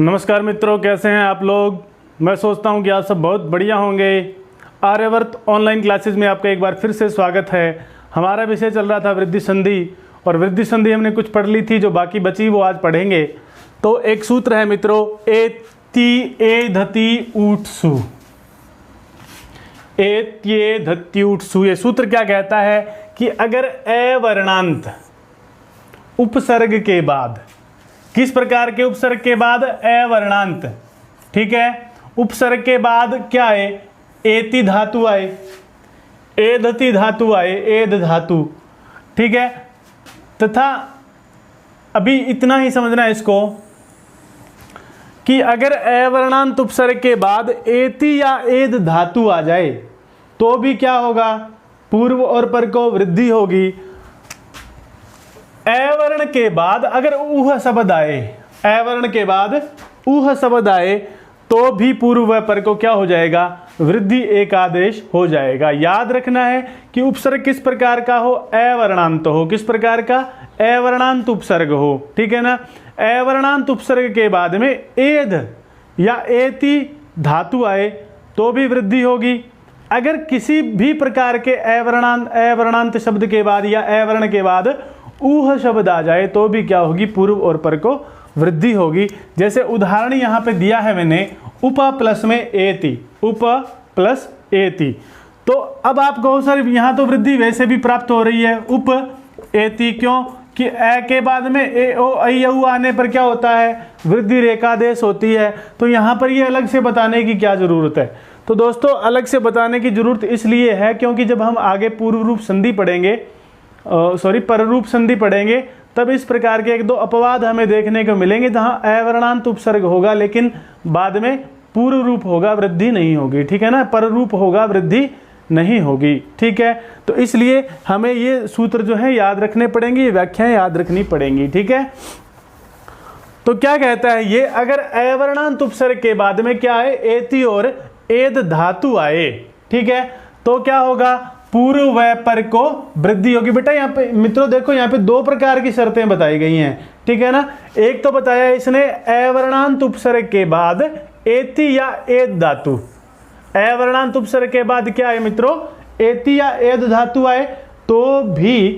नमस्कार मित्रों, कैसे हैं आप लोग। मैं सोचता हूं कि आप सब बहुत बढ़िया होंगे। आर्यवर्त ऑनलाइन क्लासेस में आपका एक बार फिर से स्वागत है। हमारा विषय चल रहा था वृद्धि संधि, और वृद्धि संधि हमने कुछ पढ़ ली थी, जो बाकी बची वो आज पढ़ेंगे। तो एक सूत्र है मित्रों, एति एधति ऊट्सु। एत्ये धत्ति ऊट्सु। ये सूत्र क्या कहता है कि अगर अवर्णांत उपसर्ग के बाद, किस प्रकार के उपसर्ग के बाद? अवर्णांत, ठीक है। उपसर्ग के बाद क्या आए? एति धातु आए, एधति धातु आए, एध धातु, ठीक है। तथा अभी इतना ही समझना है इसको कि अगर अवर्णांत उपसर्ग के बाद एति या एध धातु आ जाए तो भी क्या होगा? पूर्व और पर को वृद्धि होगी। अवर्ण के बाद अगर ऊह शब्द आए, अवर्ण के बाद ऊह शब्द आए तो भी पूर्व व पर को क्या हो जाएगा? वृद्धि एक आदेश हो जाएगा। याद रखना है कि उपसर्ग किस प्रकार का हो? अवर्णांत हो। किस प्रकार का? अवर्णांत उपसर्ग हो, ठीक है ना। अवर्णांत उपसर्ग के बाद में एध या एति धातु आए तो भी वृद्धि होगी। अगर किसी भी प्रकार के अवर्णांत शब्द के बाद या अवर्ण के बाद ऊह शब्द आ जाए तो भी क्या होगी? पूर्व और पर को वृद्धि होगी। जैसे उदाहरण यहाँ पे दिया है मैंने, उप प्लस में एति, उप प्लस एति। तो अब आप कहो सर यहाँ तो वृद्धि वैसे भी प्राप्त हो रही है, उप एति, क्यों? कि ए के बाद में ए ओ ऐ औ आने पर क्या होता है? वृद्धि रेखादेश होती है। तो यहाँ पर ये अलग से बताने की क्या जरूरत है? तो दोस्तों अलग से बताने की जरूरत इसलिए है क्योंकि जब हम आगे पूर्व रूप संधि पढ़ेंगे, पररूप संधि पढ़ेंगे, तब इस प्रकार के एक दो अपवाद हमें देखने को मिलेंगे जहां अवर्णांत उपसर्ग होगा लेकिन बाद में पूर्व रूप होगा, वृद्धि नहीं होगी, ठीक है ना। पररूप होगा, वृद्धि नहीं होगी, ठीक है। तो इसलिए हमें ये सूत्र जो है याद रखने पड़ेंगे, ये व्याख्याएं याद रखनी पड़ेंगी, ठीक है। तो क्या कहता है ये? अगर अवर्णांत उपसर्ग के बाद में क्या आए? एति और एद धातु आए, ठीक है, तो क्या होगा? पूर्व व पर को वृद्धि होगी। बेटा यहाँ पे मित्रों देखो, यहाँ पे दो प्रकार की शर्तें बताई गई हैं, ठीक है ना। एक तो बताया इसने अवर्णांत उपसर्ग के बाद एति या एद धातु। अवर्णांत उपसर्ग के बाद क्या है मित्रों? एति या एद धातु आए तो भी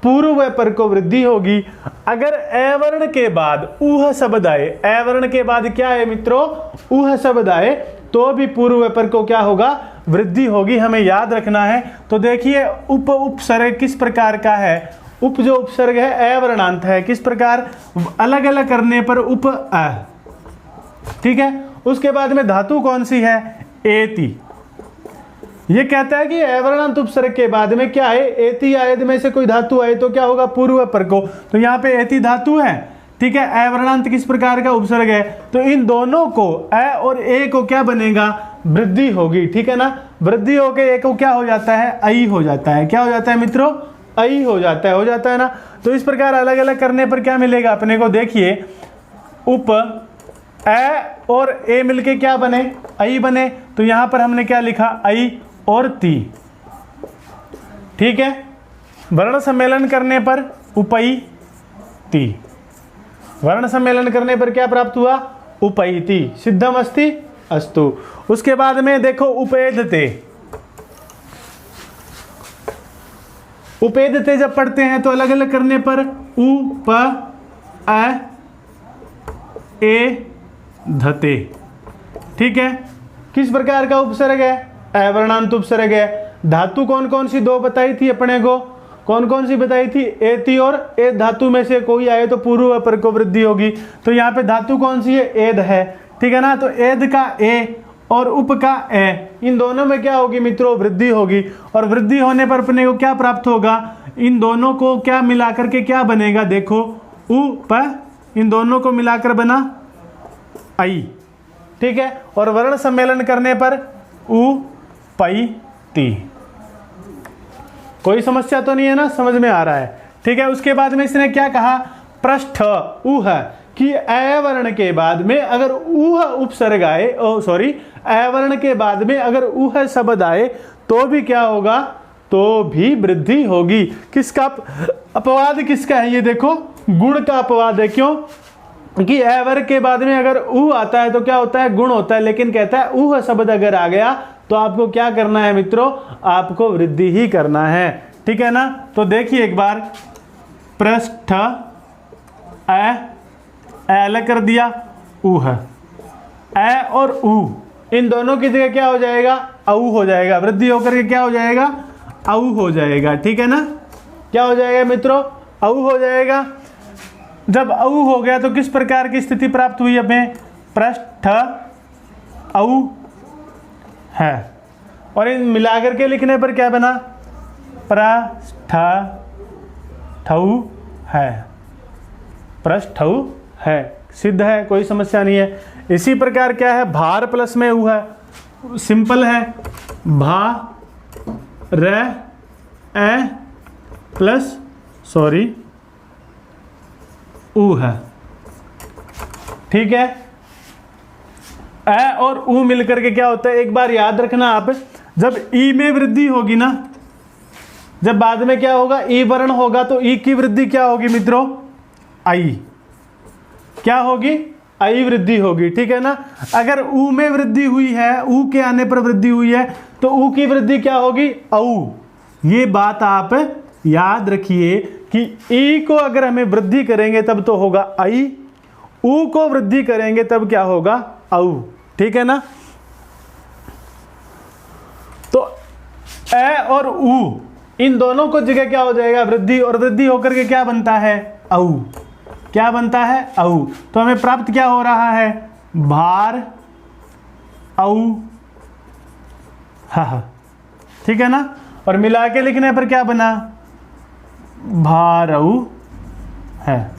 पूर्व व पर को वृद्धि होगी। अगर अवर्ण के बाद ऊह शब्द आए, अवर्ण के बाद क्या है मित्रों? ऊह शब्द आए तो भी पूर्व व पर को क्या होगा? वृद्धि होगी। हमें याद रखना है। तो देखिए उपसर्ग किस प्रकार का है? उप जो उपसर्ग है अवर्णांत है। किस प्रकार? अलग अलग करने पर उप अ, ठीक है। उसके बाद में धातु कौन सी है? एति। ये कहता है कि अवर्णांत उपसर्ग के बाद में क्या है? एति या एद में से कोई धातु आए तो क्या होगा? पूर्व पर को। तो यहाँ पे एति धातु है, ठीक है। अवर्णांत किस प्रकार का उपसर्ग है? तो इन दोनों को अ और ए को क्या बनेगा? वृद्धि होगी, ठीक है ना। वृद्धि होके ए को क्या हो जाता है? ऐ हो जाता है। क्या हो जाता है मित्रों? ऐ हो जाता है ना। तो इस प्रकार अलग अलग करने पर क्या मिलेगा अपने को? देखिए उप अ और ए मिलके क्या बने? ऐ बने। तो यहां पर हमने क्या लिखा? ऐ और ती, ठीक है। वर्ण सम्मेलन करने पर उपैति। वर्ण सम्मेलन करने पर क्या प्राप्त हुआ? उपैति। सिद्धम अस्ति अस्तु। उसके बाद में देखो उपेदते। उपेदते जब पढ़ते हैं तो अलग अलग करने पर उ प अ ए धते, ठीक है। किस प्रकार का उपसर्ग है? अवर्णांत उपसर्ग है। धातु कौन कौन सी दो बताई थी अपने को? कौन कौन सी बताई थी? एति और एद धातु में से कोई आए तो पूर्व पर को वृद्धि होगी। तो यहाँ पे धातु कौन सी है? एद है, ठीक है ना। तो एद का ए और उप का ए, इन दोनों में क्या होगी मित्रों? वृद्धि होगी। और वृद्धि होने पर अपने को क्या प्राप्त होगा? इन दोनों को क्या मिलाकर के क्या बनेगा? देखो उ प, इन दोनों को मिलाकर बना आई, ठीक है। और वर्ण सम्मेलन करने पर उ पई ती। कोई समस्या तो नहीं है ना? समझ में आ रहा है, ठीक है। उसके बाद में इसने क्या कहा? पृष्ठ ऊह, कि अवर्ण के बाद में अगर ऊह उपसर्ग आए, अवर्ण के बाद में अगर ऊह शब्द आए तो भी क्या होगा? तो भी वृद्धि होगी। किसका अपवाद? किसका है ये? देखो गुण का अपवाद है। क्यों? कि ए वर्ग के बाद में अगर ऊ आता है तो क्या होता है, गुण होता है, लेकिन कहता है ऊह शब्द अगर आ गया तो आपको क्या करना है मित्रों, आपको वृद्धि ही करना है। ठीक है ना। तो देखिए एक बार, पृष्ठ ए अलग कर दिया, ऊह, ए और ऊ इन दोनों की जगह क्या हो जाएगा, औ हो जाएगा, वृद्धि होकर के क्या हो जाएगा, औ हो जाएगा। ठीक है ना। क्या हो जाएगा मित्रों, औ हो जाएगा। जब औ हो गया तो किस प्रकार की स्थिति प्राप्त हुई हमें, पृष्ठ औ है, और इन मिलाकर के लिखने पर क्या बना, पृष्ठ ठऊ है, पृष्ठ है, सिद्ध है, कोई समस्या नहीं है। इसी प्रकार क्या है, भार प्लस में ऊ है, सिंपल है, भा र ए प्लस ऊ है। ठीक है। ए और ऊ मिलकर के क्या होता है, एक बार याद रखना आप, जब ई में वृद्धि होगी ना, जब बाद में क्या होगा, ई वर्ण होगा, तो ई की वृद्धि क्या होगी मित्रों, आई, क्या होगी, आई वृद्धि होगी। ठीक है ना। अगर ऊ में वृद्धि हुई है, ऊ के आने पर वृद्धि हुई है, तो ऊ की वृद्धि क्या होगी, औ। ये बात आप याद रखिए कि ई को अगर हमें वृद्धि करेंगे तब तो होगा आई, ऊ को वृद्धि करेंगे तब क्या होगा, औ। ठीक है ना। तो ए और ऊ इन दोनों को जगह क्या हो जाएगा, वृद्धि, और वृद्धि होकर के क्या बनता है, औ। क्या बनता है, औ। तो हमें प्राप्त क्या हो रहा है, भार औ हा। ठीक है ना। और मिला के लिखने पर क्या बना, भार औ है।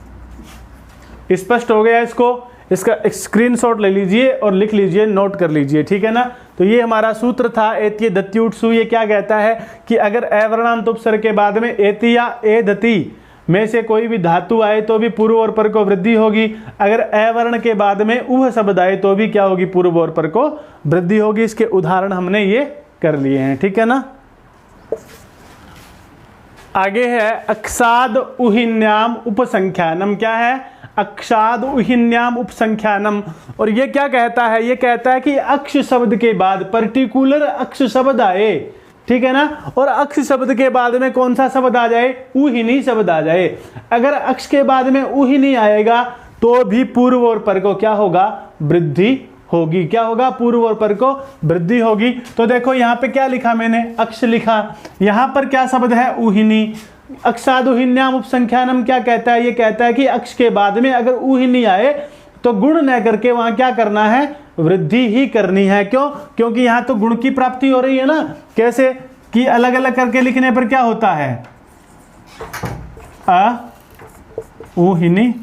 स्पष्ट हो गया इसको, इसका एक स्क्रीनशॉट ले लीजिए और लिख लीजिए, नोट कर लीजिए। ठीक है ना। तो ये हमारा सूत्र था, एत्य दत्युत्सु। ये क्या कहता है कि अगर अवर्णांत उपसर्ग के बाद में एति या ए दति में से कोई भी धातु आए तो भी पूर्व और पर को वृद्धि होगी, अगर अवर्ण के बाद में ऊह शब्द आए तो भी क्या होगी, पूर्व और पर को वृद्धि होगी। इसके उदाहरण हमने ये कर लिए हैं। ठीक है ना। आगे है अक्षाद उहिन्याम उपसंख्यानम। क्या है, अक्षाद उहिन्याम उपसंख्यानम। और ये क्या कहता है, ये कहता है कि अक्ष शब्द के बाद पर्टिकुलर अक्ष शब्द आए, ठीक है ना, और अक्ष शब्द के बाद में कौन सा शब्द आ जाए, उहिनी शब्द आ जाए। अगर अक्ष के बाद में उहिनी आएगा तो भी पूर्व और पर को क्या होगा, वृद्धि होगी। क्या होगा, पूर्व और पर को वृद्धि होगी। तो देखो यहाँ पे क्या लिखा मैंने, अक्ष लिखा, यहाँ पर क्या शब्द है, उहिनी। अक्षादुहिन्याम उपसंख्यानम क्या कहता है, ये कहता है कि अक्ष के बाद में अगर उहिनी आए तो गुण न करके वहां क्या करना है, वृद्धि ही करनी है। क्यों, क्योंकि यहाँ तो गुण की प्राप्ति हो रही है ना। कैसे कि अलग अलग करके लिखने पर क्या होता है, अ उहिनी,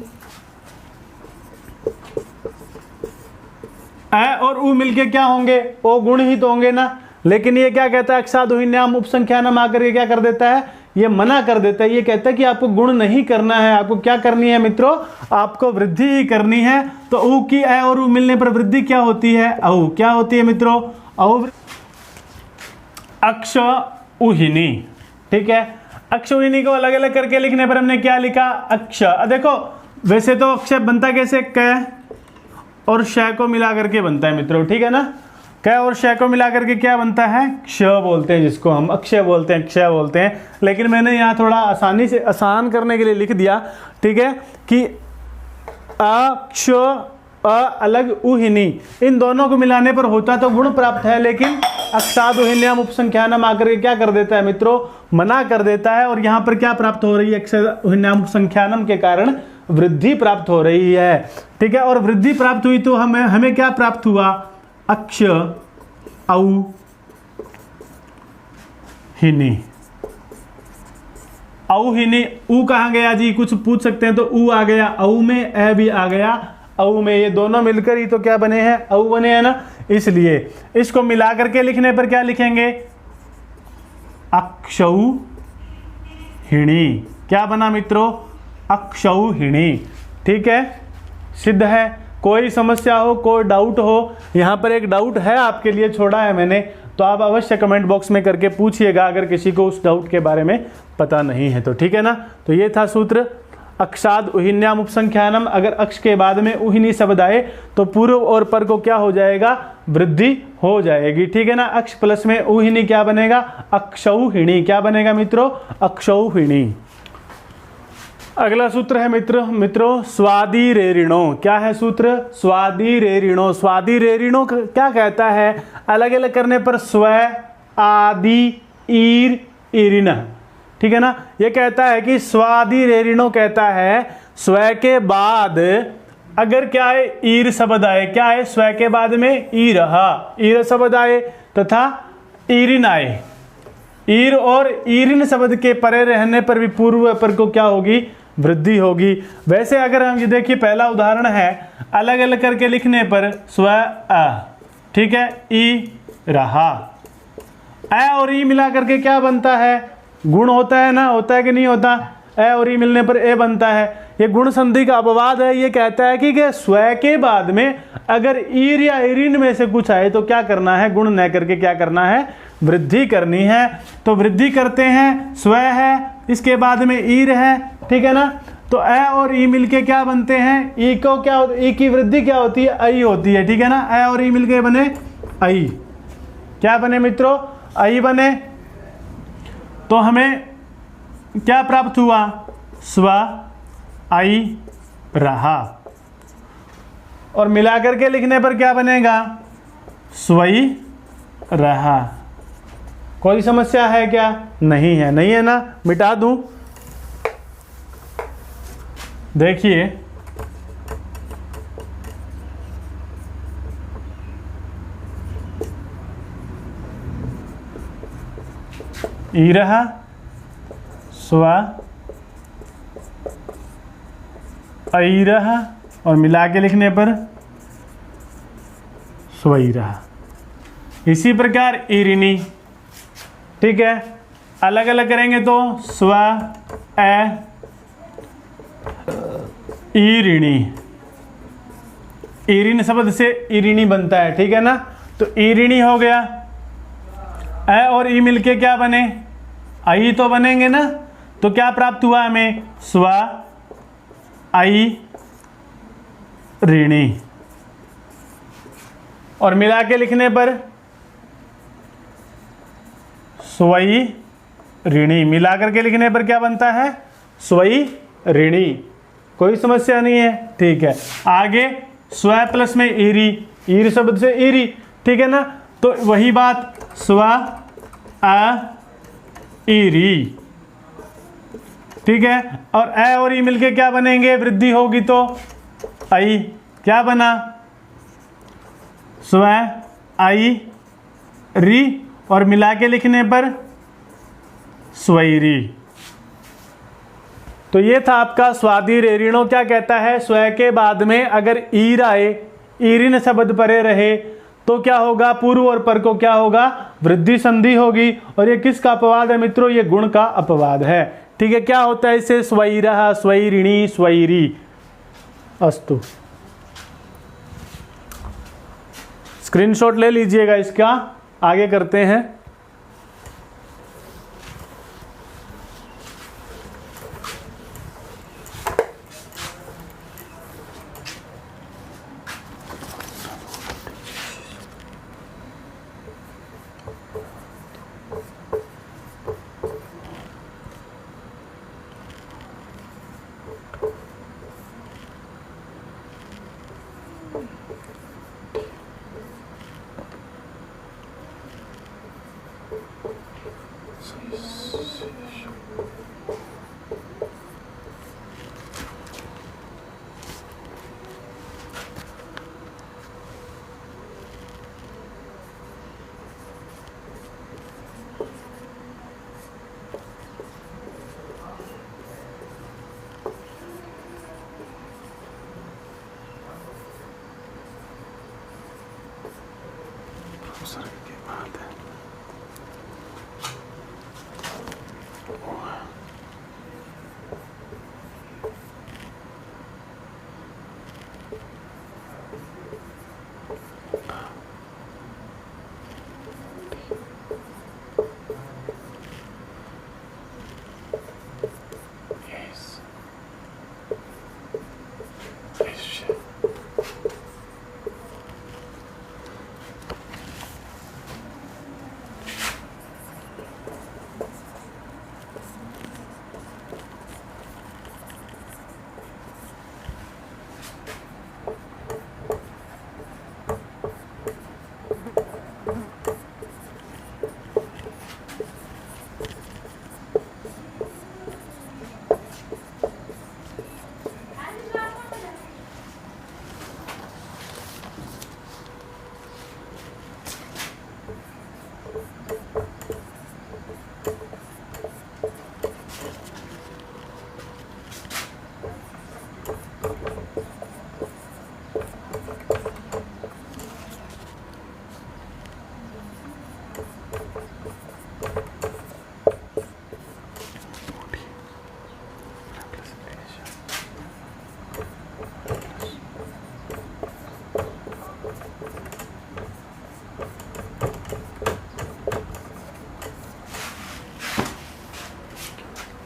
ए और ऊ मिलके क्या होंगे, ओ गुण ही तो होंगे ना। लेकिन ये क्या कहता है, अक्षादुहिन्याम उपसंख्यानम आकर ये क्या कर देता है, ये मना कर देता है। ये कहता है कि आपको गुण नहीं करना है, आपको क्या करनी है मित्रों, आपको वृद्धि ही करनी है। तो ऊ की ए और ऊ मिलने पर वृद्धि क्या होती है, औ। क्या होती है मित्रों, औ। अक्ष उहिनी, ठीक है। अक्ष उहिनी को अलग अलग करके लिखने पर हमने क्या लिखा, अक्ष। देखो वैसे तो अक्ष बनता कैसे, क और श को मिला करके बनता है मित्रों, ठीक है ना। क और श को मिला करके क्या बनता है, क्ष बोलते हैं, जिसको हम अक्षय बोलते हैं, क्षय बोलते हैं। लेकिन मैंने यहाँ थोड़ा आसानी से आसान करने के लिए लिख दिया, ठीक है, कि अक्ष अ अलग उहिनी, इन दोनों को मिलाने पर होता तो गुण प्राप्त है, लेकिन अक्षादुहिन्याम उपसंख्यानम आकर के क्या कर देता है मित्रों, मना कर देता है। और यहाँ पर क्या प्राप्त हो रही है, अक्षादुहिन्याम उपसंख्यानम के कारण वृद्धि प्राप्त हो रही है, ठीक है। और वृद्धि प्राप्त हुई तो हमें क्या प्राप्त हुआ, अक्ष औ हिनी। औ हिनी, ऊ कहाँ गया जी, कुछ पूछ सकते हैं तो ऊ आ गया, औ में ए भी आ गया, औ में, ये दोनों मिलकर ही तो क्या बने हैं, औ बने हैं ना। इसलिए इसको मिला करके लिखने पर क्या लिखेंगे, अक्षौ हिणी। क्या बना मित्रों, अक्षौ हिणी, ठीक है, सिद्ध है। कोई समस्या हो, कोई डाउट हो, यहाँ पर एक डाउट है आपके लिए छोड़ा है मैंने, तो आप अवश्य कमेंट बॉक्स में करके पूछिएगा अगर किसी को उस डाउट के बारे में पता नहीं है तो, ठीक है ना। तो ये था सूत्र। अक्षाद उहिन्याम उपसंख्यानम, अगर अक्ष के बाद में उहिनी शब्द आए तो पूर्व और पर को क्या हो जाएगा, वृद्धि हो जाएगी। ठीक है ना। अक्ष प्लस में उहिनी क्या बनेगा, अक्षौहिणी। क्या बनेगा मित्रों, अक्षौहिणी। अगला सूत्र है मित्रों स्वादी रेरिणो। क्या है सूत्र, स्वादी रेरिणो। स्वादी रेरिणो क्या कहता है, अलग अलग करने पर स्व, आदि, ईर, ईरिन। ठीक है ना। ये कहता है कि स्वादी रेरिणो कहता है स्व के बाद अगर क्या है, ईर शब्द आए। क्या है, स्व के बाद में ईर, ईर शब्द आए तथा ईरिन आए। ईर और ईरिन शब्द के परे रहने पर भी पूर्व पर को क्या होगी, वृद्धि होगी। वैसे अगर हम ये देखिए पहला उदाहरण है, अलग अलग करके लिखने पर स्व अ, ठीक है, ई रहा। अ और ई मिला करके क्या बनता है, गुण होता है ना, होता है कि नहीं होता। ए और ई मिलने पर ए बनता है। ये गुण संधि का अपवाद है। ये कहता है कि स्व के बाद में अगर ईर या ईरिन में से कुछ आए तो क्या करना है, गुण न करके क्या करना है, वृद्धि करनी है। तो वृद्धि करते हैं, स्व है, इसके बाद में ईर है। ठीक है ना। तो ए और ई मिलके क्या बनते हैं, ई को क्या, ई की वृद्धि क्या होती है, आई होती है। ठीक है ना। ए और ई मिलके बने आई। क्या बने मित्रों, आई बने। तो हमें क्या प्राप्त हुआ, स्व आई रहा। और मिलाकर के लिखने पर क्या बनेगा, स्वई रहा। कोई समस्या है क्या, नहीं है, नहीं है ना, मिटा दूं। देखिए ई रहा, स्व आई रहा, और मिला के लिखने पर स्वई रहा। इसी प्रकार ईरिनी। ठीक है। अलग अलग करेंगे तो स्व ए ईरिणी। ईरिन शब्द से ईरिणी बनता है। ठीक है ना। तो ईरिणी हो गया। ए और ई मिलके क्या बने, आई तो बनेंगे ना। तो क्या प्राप्त हुआ हमें, स्व आई ऋणी। और मिला के लिखने पर स्वई ऋणी। मिला करके लिखने पर क्या बनता है, स्वई ऋणी। कोई समस्या नहीं है। ठीक है। आगे स्व प्लस में ईरी, ईर शब्द से ईरी। ठीक है ना। तो वही बात, स्व अ ईरी। ठीक है। और ए और ई मिलके क्या बनेंगे, वृद्धि होगी तो आई। क्या बना, स्व आई री, और मिला के लिखने पर स्वैरी। तो ये था आपका स्वादी रेरिणो। क्या कहता है, स्व के बाद में अगर ईर आए, ईरिन शब्द परे रहे तो क्या होगा, पूर्व और पर को क्या होगा, वृद्धि संधि होगी। और ये किसका अपवाद है मित्रों, ये गुण का अपवाद है। ठीक है। क्या होता है इससे, स्वैरः, स्वैरिणी, स्वैरी। अस्तु। स्क्रीनशॉट ले लीजिएगा इसका, आगे करते हैं।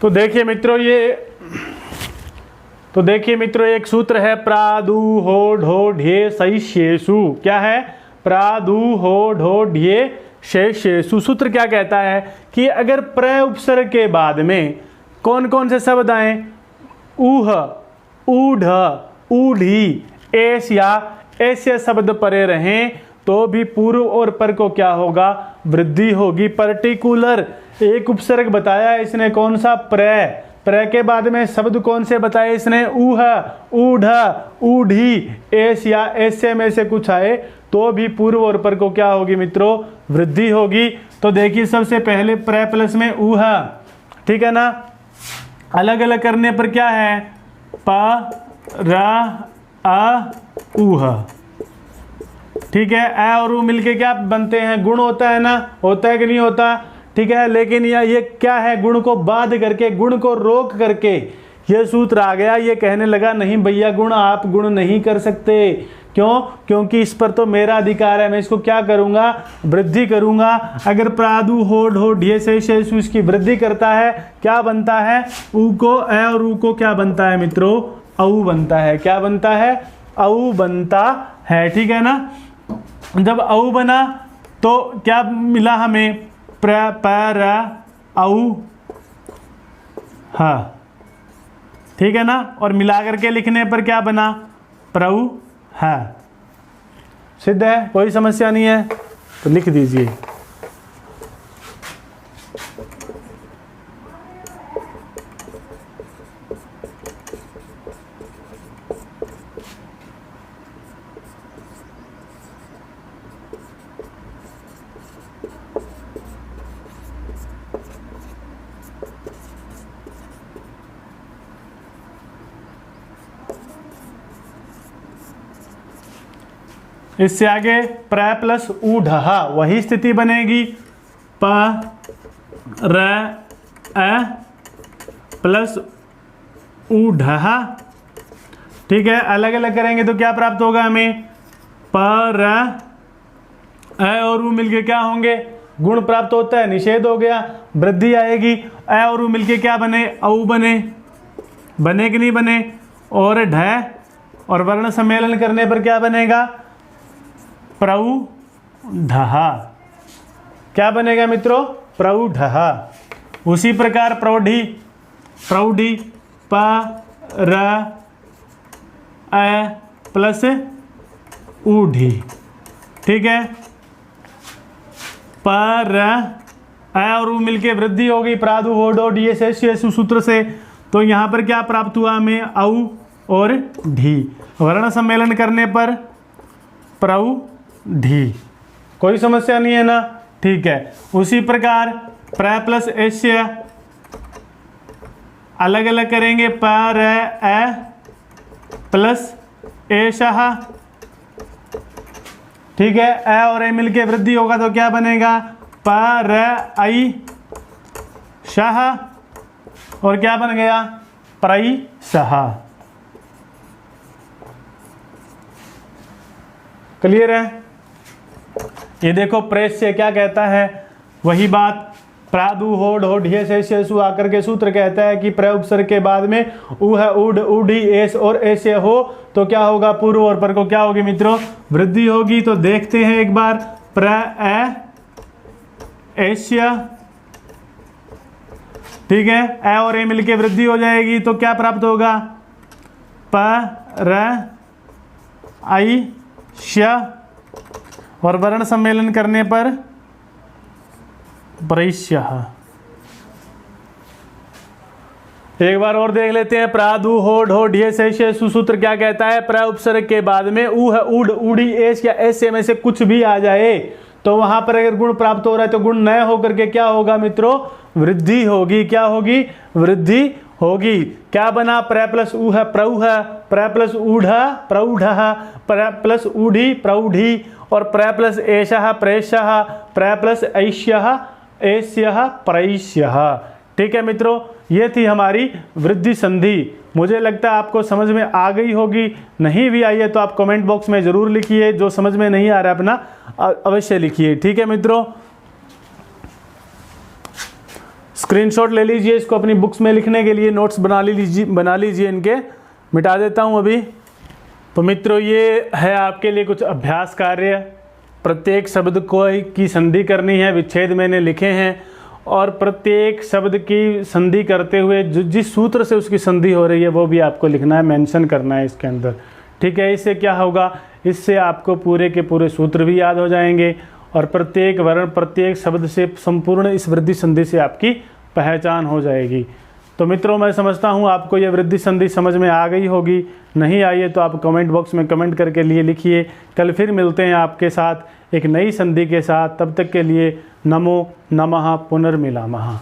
तो देखिए मित्रों एक सूत्र है प्रादुहोढोढ्ये शैष्येषु। क्या है? प्रादुहोढोढ्ये शैष्येषु। सूत्र क्या कहता है कि अगर प्र उपसर्ग के बाद में कौन कौन से शब्द आए, ऊह, ऊढ़, ऊढ़ी, एस या ऐसे शब्द परे रहें तो भी पूर्व और पर को क्या होगा? वृद्धि होगी। पर्टिकुलर एक उपसर्ग बताया इसने, कौन सा? प्र के बाद में शब्द कौन से बताए इसने? ऊह, ऊढ़, ऊढ़ी, एस या ऐसे में से कुछ आए तो भी पूर्व और पर को क्या होगी मित्रों? वृद्धि होगी। तो देखिए सबसे पहले प्र प्लस में ऊह, ठीक है ना, अलग अलग करने पर क्या है? प र अ ऊह, ठीक है। अ और ऊ मिलके क्या बनते हैं? गुण होता है ना, होता है कि नहीं होता? ठीक है, लेकिन ये क्या है? गुण को बाध करके, गुण को रोक करके ये सूत्र आ गया। ये कहने लगा नहीं भैया गुण आप गुण नहीं कर सकते। क्यों? क्योंकि इस पर तो मेरा अधिकार है, मैं इसको क्या करूंगा? वृद्धि करूंगा। अगर प्रादुहोढोढ्ये शैष्येषु इसकी वृद्धि करता है, क्या बनता है? ऊ को अ और ऊ को क्या बनता है मित्रों? औ बनता है। क्या बनता है? औ बनता है, ठीक है ना। जब औ बना तो क्या मिला हमें? प्र प र औ ह, ठीक है ना। और मिला करके लिखने पर क्या बना? प्रऊ है। सिद्ध है, कोई समस्या नहीं है, तो लिख दीजिए। इससे आगे प्र प्लस ऊढ़हा, वही स्थिति बनेगी। प र अ प्लस ऊढ़हा, ठीक है। अलग अलग करेंगे तो क्या प्राप्त होगा हमें? प र अ और ऊ मिलके क्या होंगे? गुण प्राप्त होता है, निषेध हो गया, वृद्धि आएगी। अ और ऊ मिलके क्या बने? औ बने, बने कि नहीं बने? और ढ और वर्ण सम्मेलन करने पर क्या बनेगा? प्रौढ़हा। क्या बनेगा मित्रों? प्रौढ़हा। उसी प्रकार प्रौढ़ी, प्रौढ़ी प र अ प्लस ऊढ़ी, ठीक है। प र अ और ऊ मिलके वृद्धि हो गई प्रादुहोढोढ्ये शैष्येषु सूत्र से। तो यहाँ पर क्या प्राप्त हुआ हमें? औ और ढी। वर्ण सम्मेलन करने पर प्रौढ़ी। कोई समस्या नहीं है ना, ठीक है। उसी प्रकार प्र प्लस एष्य अलग अलग करेंगे। प र अ प्लस एषः, ठीक है। अ और ए मिलके वृद्धि होगा तो क्या बनेगा? प र ऐ शः और क्या बन गया? प्रैषः। क्लियर है? ये देखो प्रेस से क्या कहता है? वही बात, प्रादुहोढोढ्ये शैष्येषु आकर के सूत्र कहता है कि प्र उपसर्ग के बाद में ऊह, ऊढ़, ऊढ़ी, एस और ऐसे हो तो क्या होगा? पूर्व और पर को क्या होगी मित्रों? वृद्धि होगी। तो देखते हैं एक बार। प्र अ एष्य, ठीक है। अ और ए मिलके वृद्धि हो जाएगी तो क्या प्राप्त होगा? प र ऐ ष्य और वर्ण सम्मेलन करने पर प्रैष्यः। एक बार और देख लेते हैं। प्रादुहोढोढ्ये शैष्येषु सूत्र क्या कहता है? प्र उपसर्ग के बाद में ऊह, ऊढ़, ऊढ़ी, एस या ऐसे में से कुछ भी आ जाए तो वहां पर अगर गुण प्राप्त हो रहा है तो गुण नए होकर के क्या होगा मित्रों? वृद्धि होगी। क्या होगी? वृद्धि होगी। क्या बना? प्र प्लस ऊह प्रौह, प्र प्लस ऊढ़ प्रौढ़ः, प्र प्लस ऊढ़ी प्रौढ़ी और प्र प्लस एषः प्रेष्यः, प्र प्लस ऐष्यः एष्यः प्रैष्यः। ठीक है मित्रों, ये थी हमारी वृद्धि संधि। मुझे लगता है आपको समझ में आ गई होगी। नहीं भी आई है तो आप कमेंट बॉक्स में ज़रूर लिखिए। जो समझ में नहीं आ रहा है अपना अवश्य लिखिए। ठीक है मित्रों। स्क्रीनशॉट ले लीजिए, इसको अपनी बुक्स में लिखने के लिए नोट्स बना लीजिए इनके। मिटा देता हूँ अभी। तो मित्रों, ये है आपके लिए कुछ अभ्यास कार्य। प्रत्येक शब्द को की संधि करनी है, विच्छेद मैंने लिखे हैं, और प्रत्येक शब्द की संधि करते हुए जिस सूत्र से उसकी संधि हो रही है वो भी आपको लिखना है, मेंशन करना है इसके अंदर। ठीक है, इससे क्या होगा, इससे आपको पूरे के पूरे सूत्र भी याद हो जाएंगे और प्रत्येक वर्ण प्रत्येक शब्द से संपूर्ण इस वृद्धि संधि से आपकी पहचान हो जाएगी। तो मित्रों, मैं समझता हूँ आपको यह वृद्धि संधि समझ में आ गई होगी। नहीं आई है तो आप कमेंट बॉक्स में कमेंट करके लिए लिखिए। कल फिर मिलते हैं आपके साथ एक नई संधि के साथ। तब तक के लिए नमो नमः पुनर्मिलामः।